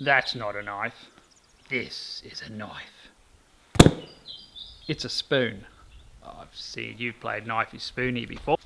That's not a knife. This is a knife. It's a spoon. I've seen you've played knifey spoony before.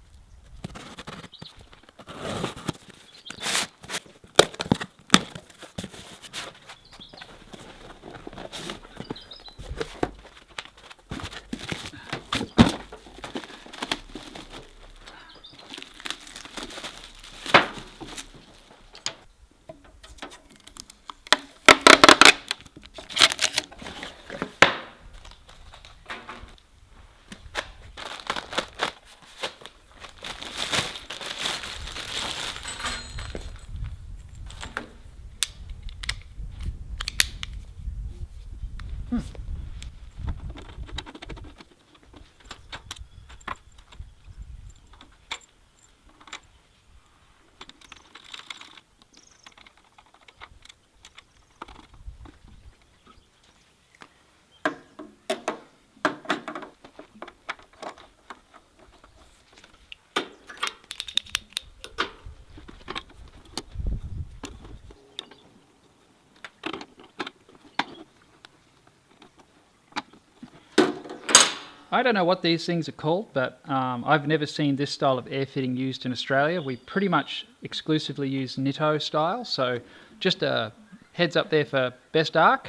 I don't know what these things are called, but I've never seen this style of air fitting used in Australia. We pretty much exclusively use Nitto style, so just a heads up there for BestArc.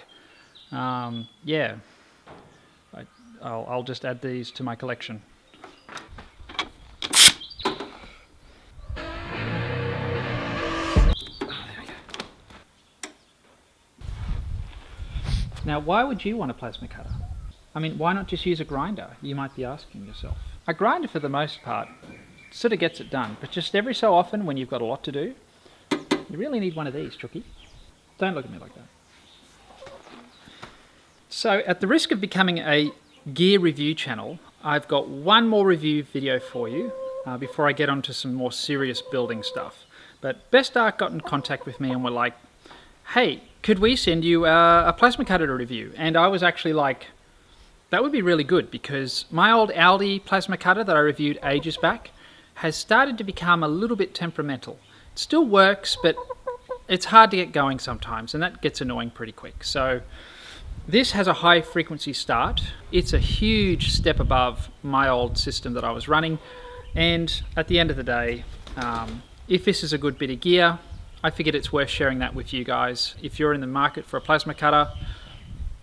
Yeah, I'll just add these to my collection. Now, why would you want a plasma cutter? I mean, why not just use a grinder? You might be asking yourself. A grinder, for the most part, sort of gets it done, but just every so often when you've got a lot to do, you really need one of these, Chookie. Don't look at me like that. So, at the risk of becoming a gear review channel, I've got one more review video for you before I get onto some more serious building stuff. But BestArc got in contact with me and were like, hey, could we send you a plasma cutter to review? And I was actually like, that would be really good, because my old Aldi plasma cutter that I reviewed ages back has started to become a little bit temperamental. It still works, but it's hard to get going sometimes, and that gets annoying pretty quick. So this has a high frequency start. It's a huge step above my old system that I was running. And at the end of the day, if this is a good bit of gear, I figured it's worth sharing that with you guys. If you're in the market for a plasma cutter,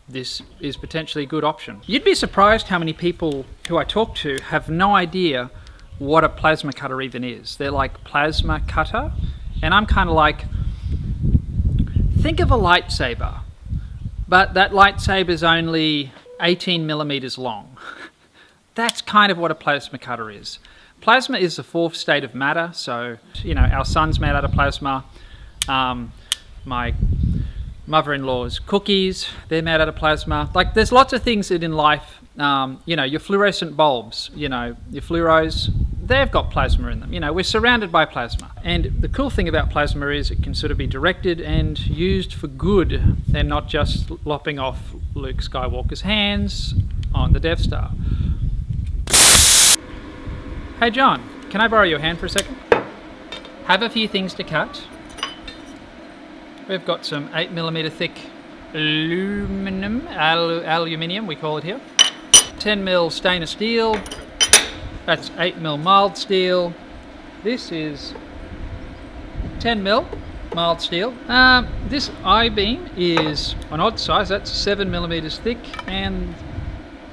this is potentially a good option. You'd be surprised how many people who I talk to have no idea what a plasma cutter even is. They're like, plasma cutter? And I'm kind of like, think of a lightsaber, but that lightsaber's only 18 millimeters long. That's kind of what a plasma cutter is. Plasma is the fourth state of matter, so, you know, our sun's made out of plasma. My mother-in-law's cookies, they're made out of plasma. Like, there's lots of things that in life, you know, your fluorescent bulbs, you know, your fluoros, they've got plasma in them. You know, we're surrounded by plasma. And the cool thing about plasma is it can sort of be directed and used for good, and not just lopping off Luke Skywalker's hands on the Death Star. Hey John, can I borrow your hand for a second? Have a few things to cut. We've got some 8mm thick aluminium, we call it here. 10mm stainless steel. That's 8mm mild steel. This is 10mm mild steel. This I-beam is an odd size. That's 7mm thick, and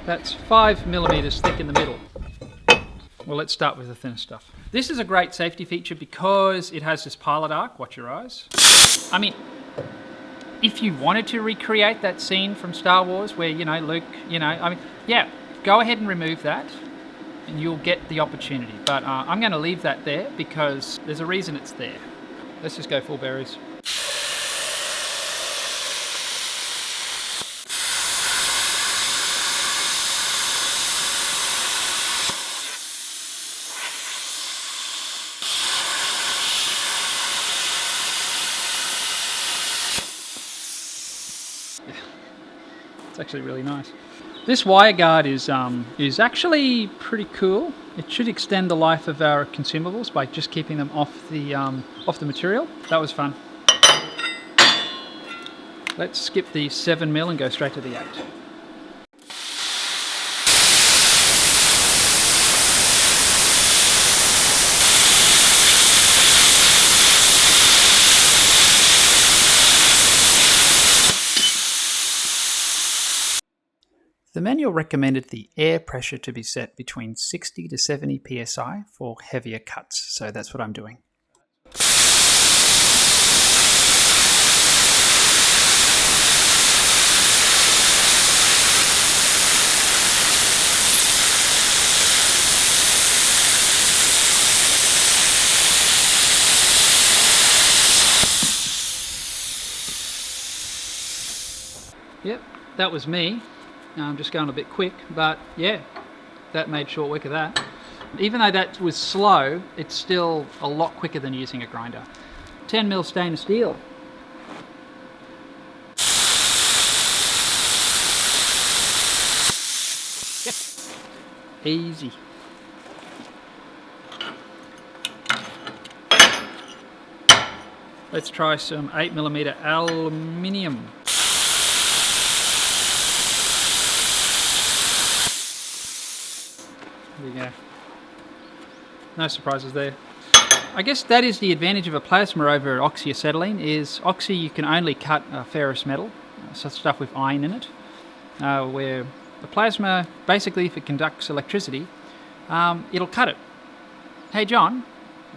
that's 5mm thick in the middle. Well, let's start with the thinner stuff. This is a great safety feature because it has this pilot arc. Watch your eyes. I mean, if you wanted to recreate that scene from Star Wars where, you know, Luke, you know, I mean, yeah, go ahead and remove that and you'll get the opportunity. But I'm going to leave that there because there's a reason it's there. Let's just go full berries. It's actually really nice. This wire guard is actually pretty cool. It should extend the life of our consumables by just keeping them off the material. That was fun. Let's skip the 7mm and go straight to the 8. The manual recommended the air pressure to be set between 60 to 70 psi for heavier cuts, so that's what I'm doing. Yep, that was me. I'm just going a bit quick, but yeah, that made short work of that. Even though that was slow, it's still a lot quicker than using a grinder. 10mm stainless steel. Yep. Easy. Let's try some 8mm aluminium. There you go. No surprises there. I guess that is the advantage of a plasma over oxyacetylene, is oxy you can only cut ferrous metal, such stuff with iron in it, where the plasma, basically if it conducts electricity, it'll cut it. Hey John?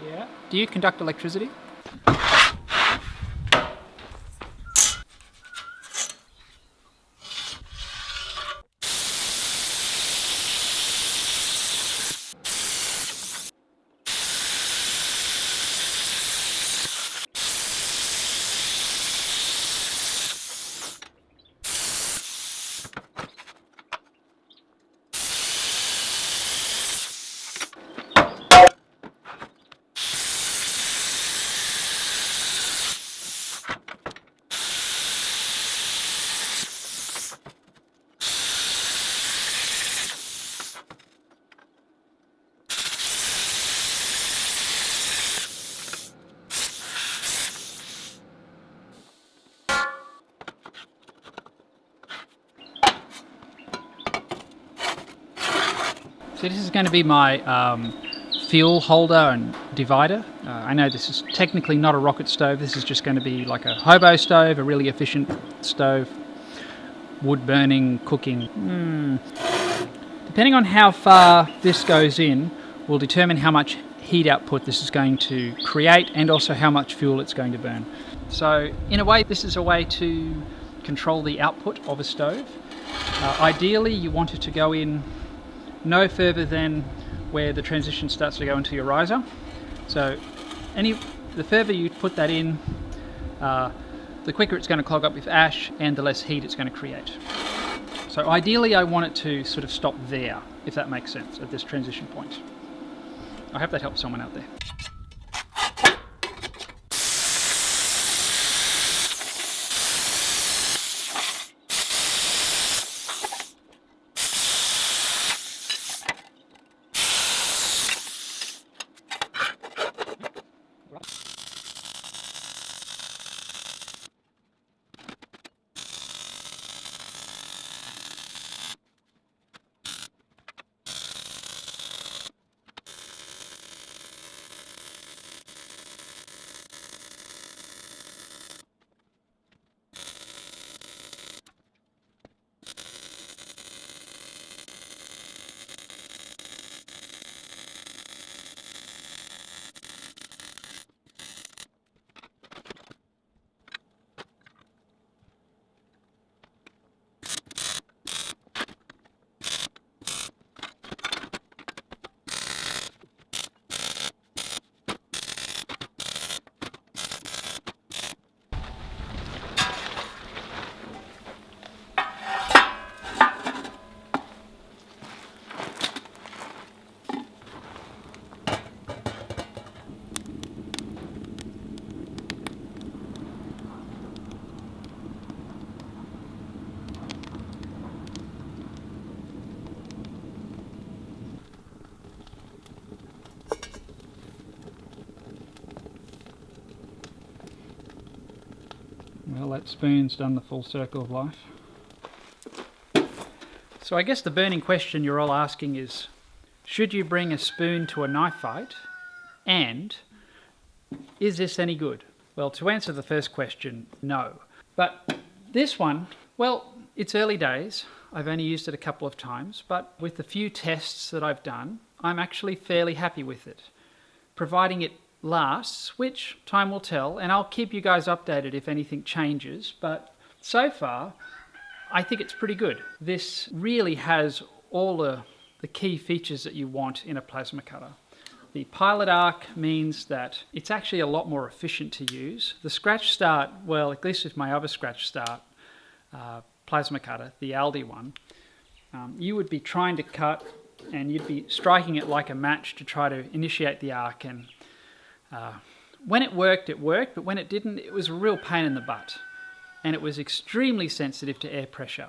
Yeah? Do you conduct electricity? So this is going to be my fuel holder and divider. I know this is technically not a rocket stove. This is just going to be like a hobo stove, a really efficient stove. Wood burning, cooking. Depending on how far this goes in will determine how much heat output this is going to create and also how much fuel it's going to burn. So in a way, this is a way to control the output of a stove. Ideally, you want it to go in no further than where the transition starts to go into your riser. So the further you put that in, the quicker it's going to clog up with ash and the less heat it's going to create. So ideally I want it to sort of stop there, if that makes sense, at this transition point. I hope that helps someone out there. Well, that spoon's done the full circle of life. So I guess the burning question you're all asking is, should you bring a spoon to a knife fight? And is this any good? Well, to answer the first question, no. But this one, well, it's early days. I've only used it a couple of times, but with the few tests that I've done, I'm actually fairly happy with it. Providing it lasts, which time will tell, and I'll keep you guys updated if anything changes, but so far, I think it's pretty good. This really has all the key features that you want in a plasma cutter. The pilot arc means that it's actually a lot more efficient to use. The scratch start, well, at least with my other scratch start plasma cutter, the Aldi one, you would be trying to cut and you'd be striking it like a match to try to initiate the arc, and when it worked, but when it didn't, it was a real pain in the butt. And it was extremely sensitive to air pressure.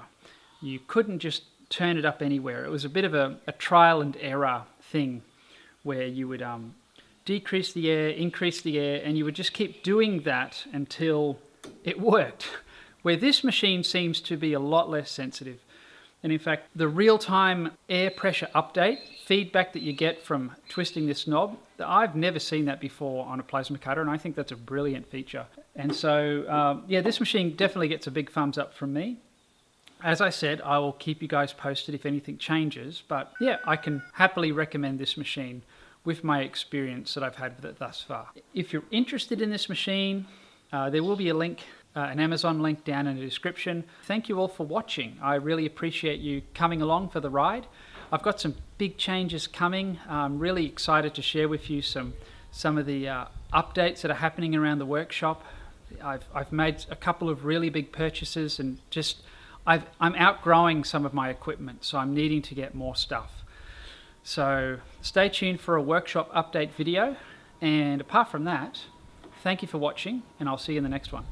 You couldn't just turn it up anywhere. It was a bit of a trial and error thing where you would decrease the air, increase the air, and you would just keep doing that until it worked. Where this machine seems to be a lot less sensitive. And in fact, the real-time air pressure update, feedback that you get from twisting this knob, I've never seen that before on a plasma cutter, and I think that's a brilliant feature. And so, yeah, this machine definitely gets a big thumbs up from me. As I said, I will keep you guys posted if anything changes, but yeah, I can happily recommend this machine with my experience that I've had with it thus far. If you're interested in this machine, there will be a link, an Amazon link down in the description. Thank you all for watching. I really appreciate you coming along for the ride. I've got some big changes coming. I'm really excited to share with you some of the updates that are happening around the workshop. I've made a couple of really big purchases, and just I'm outgrowing some of my equipment, so I'm needing to get more stuff. So stay tuned for a workshop update video, and apart from that, thank you for watching, and I'll see you in the next one.